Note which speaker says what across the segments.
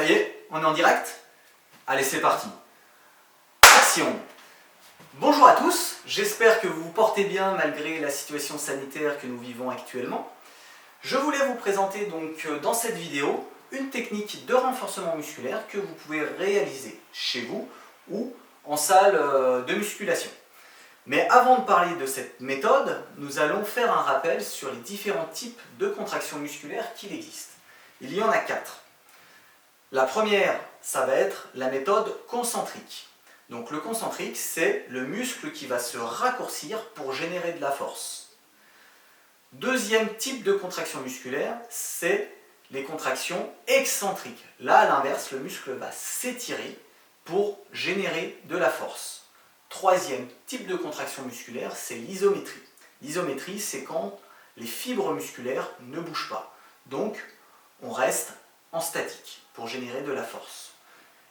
Speaker 1: Ça y est, on est en direct? Allez, c'est parti. Action! Bonjour à tous, j'espère que vous vous portez bien malgré la situation sanitaire que nous vivons actuellement. Je voulais vous présenter donc dans cette vidéo une technique de renforcement musculaire que vous pouvez réaliser chez vous ou en salle de musculation. Mais avant de parler de cette méthode, nous allons faire un rappel sur les différents types de contractions musculaires qu'il existe. Il y en a 4. La première, ça va être la méthode concentrique. Donc le concentrique, c'est le muscle qui va se raccourcir pour générer de la force. Deuxième type de contraction musculaire, c'est les contractions excentriques. Là, à l'inverse, le muscle va s'étirer pour générer de la force. Troisième type de contraction musculaire, c'est l'isométrie. L'isométrie, c'est quand les fibres musculaires ne bougent pas. Donc, on reste en statique pour générer de la force.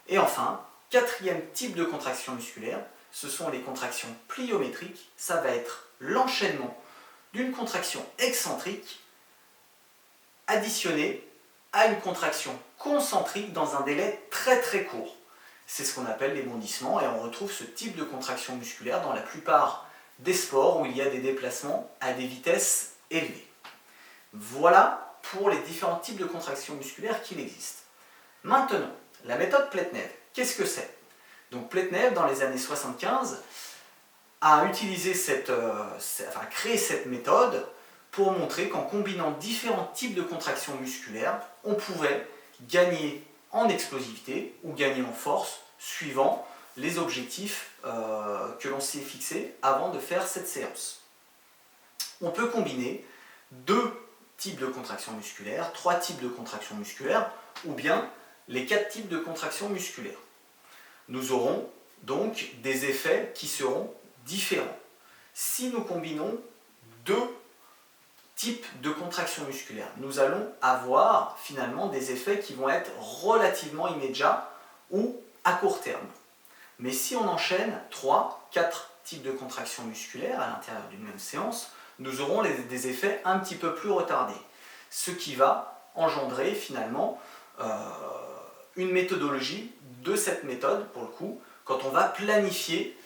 Speaker 1: Et enfin, quatrième type de contraction musculaire, ce sont les contractions pliométriques. Ça va être l'enchaînement d'une contraction excentrique additionnée à une contraction concentrique dans un délai très très court. C'est ce qu'on appelle les bondissements et on retrouve ce type de contraction musculaire dans la plupart des sports où il y a des déplacements à des vitesses élevées. Voilà pour les différents types de contractions musculaires qu'il existe. Maintenant, la méthode Pletnev, qu'est-ce que c'est? Donc Pletnev, dans les années 75, a créé cette méthode pour montrer qu'en combinant différents types de contractions musculaires, on pouvait gagner en explosivité ou gagner en force suivant les objectifs que l'on s'est fixés avant de faire cette séance. On peut combiner 2 types de contractions musculaires, 3 types de contractions musculaires ou bien les 4 types de contractions musculaires. Nous aurons donc des effets qui seront différents. Si nous combinons 2 types de contractions musculaires, nous allons avoir finalement des effets qui vont être relativement immédiats ou à court terme. Mais si on enchaîne 3, 4 types de contractions musculaires à l'intérieur d'une même séance, nous aurons des effets un petit peu plus retardés. Ce qui va engendrer finalement une méthodologie de cette méthode, pour le coup, quand on va planifier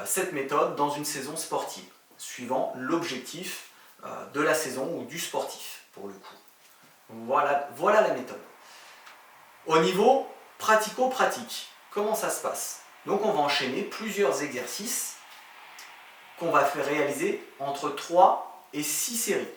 Speaker 1: cette méthode dans une saison sportive, suivant l'objectif de la saison ou du sportif, pour le coup. Voilà la méthode. Au niveau pratico-pratique, comment ça se passe? Donc on va enchaîner plusieurs exercices qu'on va faire réaliser entre 3 et 6 séries.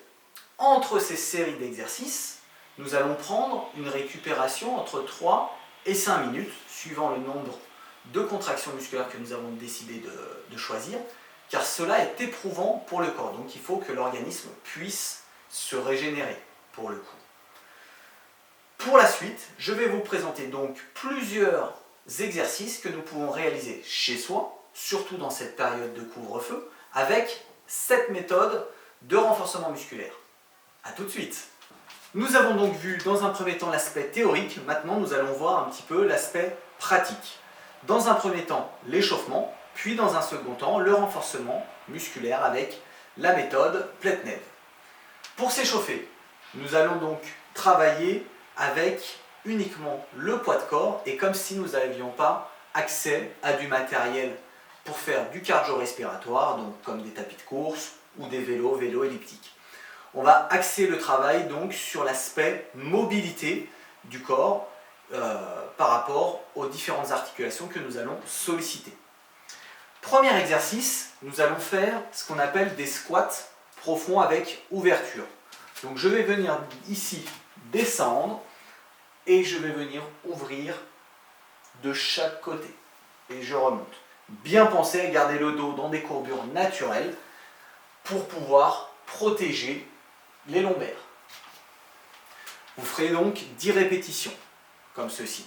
Speaker 1: Entre ces séries d'exercices, nous allons prendre une récupération entre 3 et 5 minutes, suivant le nombre de contractions musculaires que nous avons décidé de choisir, car cela est éprouvant pour le corps. Donc il faut que l'organisme puisse se régénérer, pour le coup. Pour la suite, je vais vous présenter donc plusieurs exercices que nous pouvons réaliser chez soi, surtout dans cette période de couvre-feu, avec cette méthode de renforcement musculaire. A tout de suite! Nous avons donc vu dans un premier temps l'aspect théorique, maintenant nous allons voir un petit peu l'aspect pratique. Dans un premier temps, l'échauffement, puis dans un second temps, le renforcement musculaire avec la méthode Pletnev. Pour s'échauffer, nous allons donc travailler avec uniquement le poids de corps et comme si nous n'avions pas accès à du matériel pour faire du cardio-respiratoire, donc comme des tapis de course ou des vélos elliptiques. On va axer le travail donc sur l'aspect mobilité du corps par rapport aux différentes articulations que nous allons solliciter. Premier exercice, nous allons faire ce qu'on appelle des squats profonds avec ouverture. Donc je vais venir ici descendre et je vais venir ouvrir de chaque côté. Et je remonte. Bien penser à garder le dos dans des courbures naturelles pour pouvoir protéger les lombaires. Vous ferez donc 10 répétitions, comme ceci.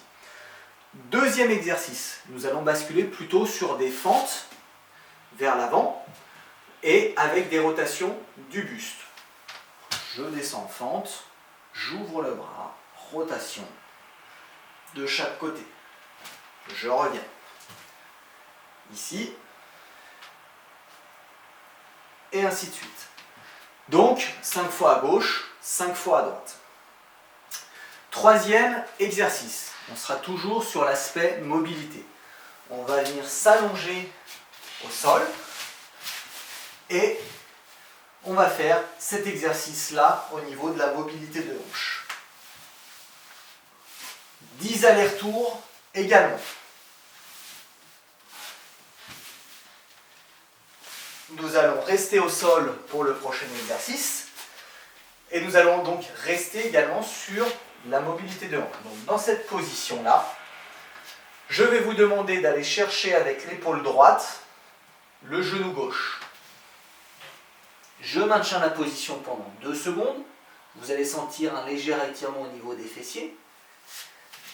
Speaker 1: Deuxième exercice, nous allons basculer plutôt sur des fentes vers l'avant et avec des rotations du buste. Je descends en fente, j'ouvre le bras, rotation de chaque côté. Je reviens. Ici, et ainsi de suite. Donc, 5 fois à gauche, 5 fois à droite. Troisième exercice, on sera toujours sur l'aspect mobilité. On va venir s'allonger au sol et on va faire cet exercice-là au niveau de la mobilité de hanche. 10 allers-retours également. Nous allons rester au sol pour le prochain exercice et nous allons donc rester également sur la mobilité de hanche. Donc dans cette position-là, je vais vous demander d'aller chercher avec l'épaule droite le genou gauche. Je maintiens la position pendant 2 secondes. Vous allez sentir un léger étirement au niveau des fessiers.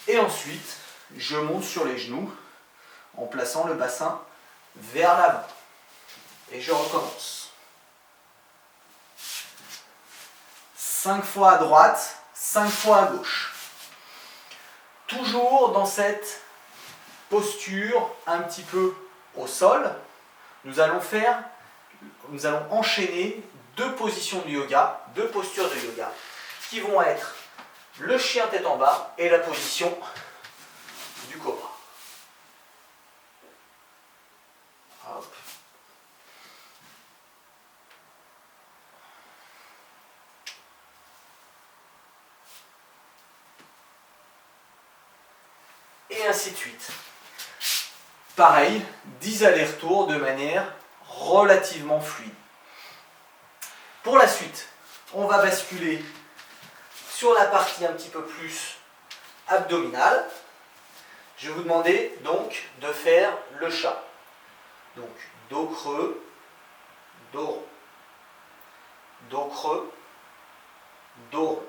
Speaker 1: Et ensuite, je monte sur les genoux en plaçant le bassin vers l'avant. Et je recommence. 5 fois à droite, 5 fois à gauche. Toujours dans cette posture un petit peu au sol, nous allons enchaîner 2 positions de yoga, 2 postures de yoga, qui vont être le chien tête en bas et la position du cobra. Hop. Et ainsi de suite. Pareil, 10 allers-retours de manière relativement fluide. Pour la suite, on va basculer sur la partie un petit peu plus abdominale. Je vais vous demander donc de faire le chat. Donc dos creux, dos rond. Dos creux, dos rond.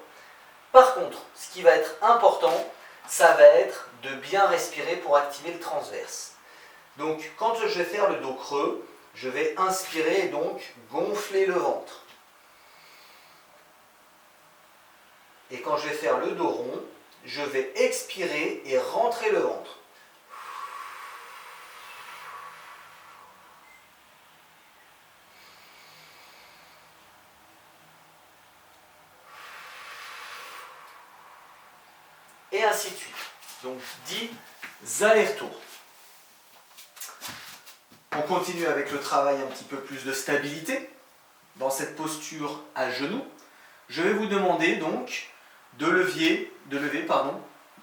Speaker 1: Par contre, ce qui va être important, ça va être de bien respirer pour activer le transverse. Donc quand je vais faire le dos creux, je vais inspirer et donc gonfler le ventre. Et quand je vais faire le dos rond, je vais expirer et rentrer le ventre. Et ainsi de suite. Donc 10 allers-retours. On continue avec le travail un petit peu plus de stabilité. Dans cette posture à genoux, je vais vous demander donc de lever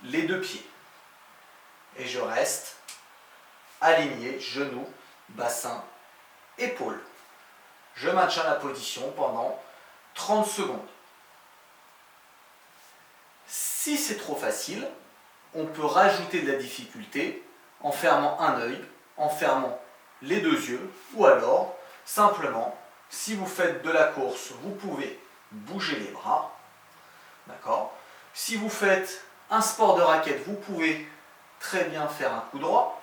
Speaker 1: les 2 pieds. Et je reste aligné, genoux, bassin, épaules. Je maintiens la position pendant 30 secondes. Si c'est trop facile, on peut rajouter de la difficulté en fermant un œil, en fermant les 2 yeux, ou alors simplement, si vous faites de la course, vous pouvez bouger les bras. D'accord ? Si vous faites un sport de raquette, vous pouvez très bien faire un coup droit,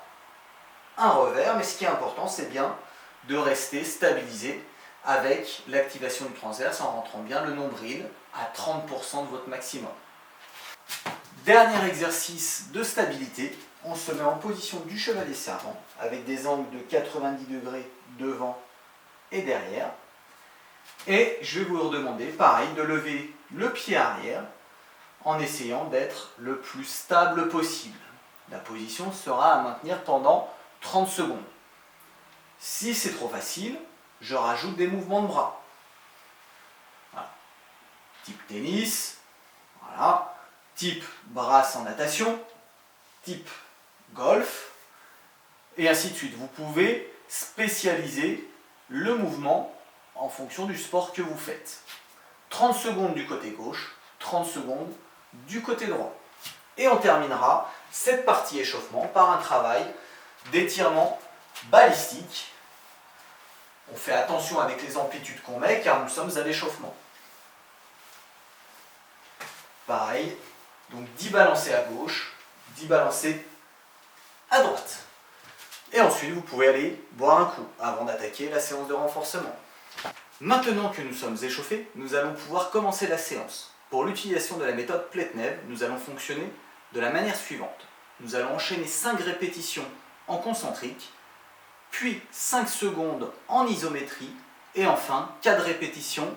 Speaker 1: un revers, mais ce qui est important, c'est bien de rester stabilisé avec l'activation du transverse en rentrant bien le nombril à 30% de votre maximum. Dernier exercice de stabilité, on se met en position du chevalier servant avec des angles de 90 degrés devant et derrière. Et je vais vous redemander, pareil, de lever le pied arrière en essayant d'être le plus stable possible. La position sera à maintenir pendant 30 secondes. Si c'est trop facile, je rajoute des mouvements de bras. Voilà. Type tennis, voilà. Type brasse en natation, type golf, et ainsi de suite. Vous pouvez spécialiser le mouvement en fonction du sport que vous faites. 30 secondes du côté gauche, 30 secondes du côté droit. Et on terminera cette partie échauffement par un travail d'étirement balistique. On fait attention avec les amplitudes qu'on met car nous sommes à l'échauffement. Pareil, donc 10 balancés à gauche, 10 balancés à droite. Et ensuite, vous pouvez aller boire un coup avant d'attaquer la séance de renforcement. Maintenant que nous sommes échauffés, nous allons pouvoir commencer la séance. Pour l'utilisation de la méthode Pletnev, nous allons fonctionner de la manière suivante. Nous allons enchaîner 5 répétitions en concentrique, puis 5 secondes en isométrie, et enfin 4 répétitions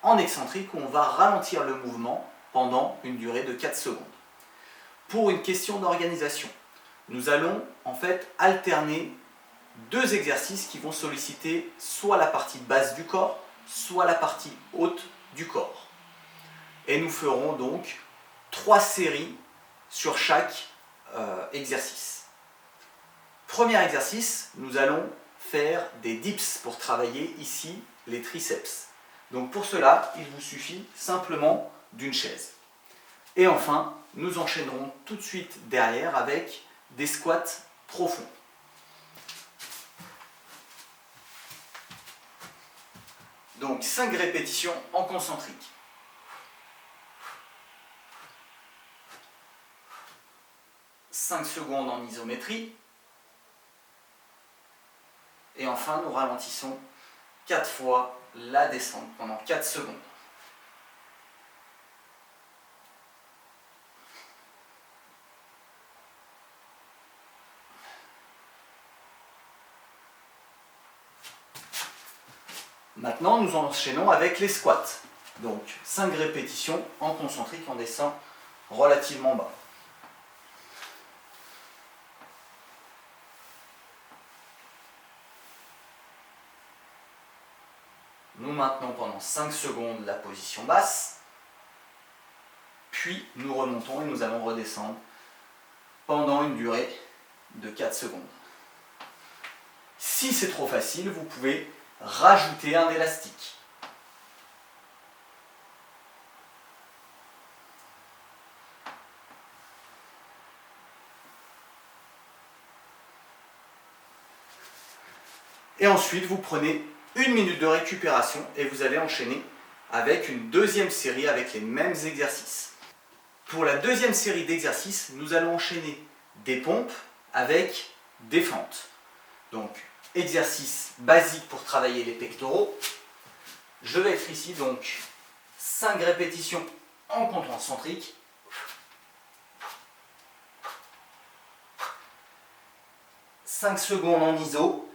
Speaker 1: en excentrique où on va ralentir le mouvement pendant une durée de 4 secondes. pour une question d'organisation. Nous allons en fait alterner deux exercices qui vont solliciter soit la partie basse du corps, soit la partie haute du corps. Et nous ferons donc 3 séries sur chaque exercice. Premier exercice, nous allons faire des dips pour travailler ici les triceps. Donc pour cela, il vous suffit simplement d'une chaise. Et enfin, nous enchaînerons tout de suite derrière avec des squats profonds. Donc 5 répétitions en concentrique. « 5 secondes en isométrie. Et enfin, nous ralentissons 4 fois la descente pendant 4 secondes. Maintenant, nous enchaînons avec les squats. Donc 5 répétitions en concentrique, on descend relativement bas. Nous maintenons pendant 5 secondes la position basse, puis nous remontons et nous allons redescendre pendant une durée de 4 secondes. Si c'est trop facile, vous pouvez rajouter un élastique. Et ensuite, vous prenez 1 minute de récupération et vous allez enchaîner avec une deuxième série avec les mêmes exercices. Pour la deuxième série d'exercices, nous allons enchaîner des pompes avec des fentes. Donc, exercice basique pour travailler les pectoraux. Je vais être ici, donc 5 répétitions en concentrique. « 5 secondes en iso.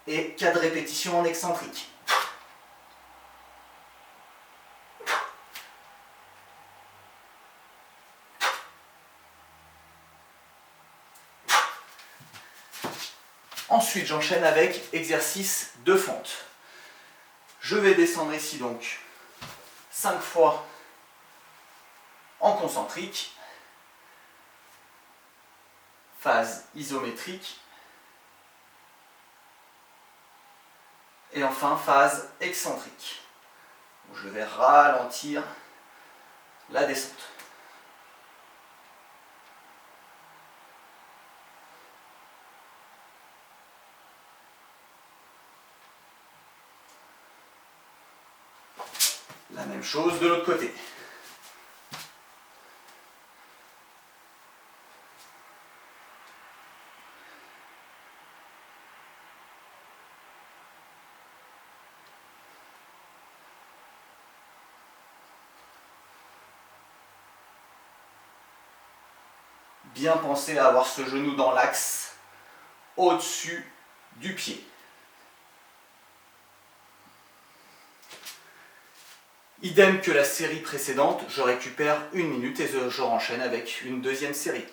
Speaker 1: Et 4 répétitions en excentrique. Ensuite, j'enchaîne avec exercice de fente. Je vais descendre ici donc 5 fois en concentrique, phase isométrique, et enfin phase excentrique. Je vais ralentir la descente. La même chose de l'autre côté. Bien penser à avoir ce genou dans l'axe, au-dessus du pied. Idem que la série précédente, je récupère 1 minute et je renchaîne avec une deuxième série.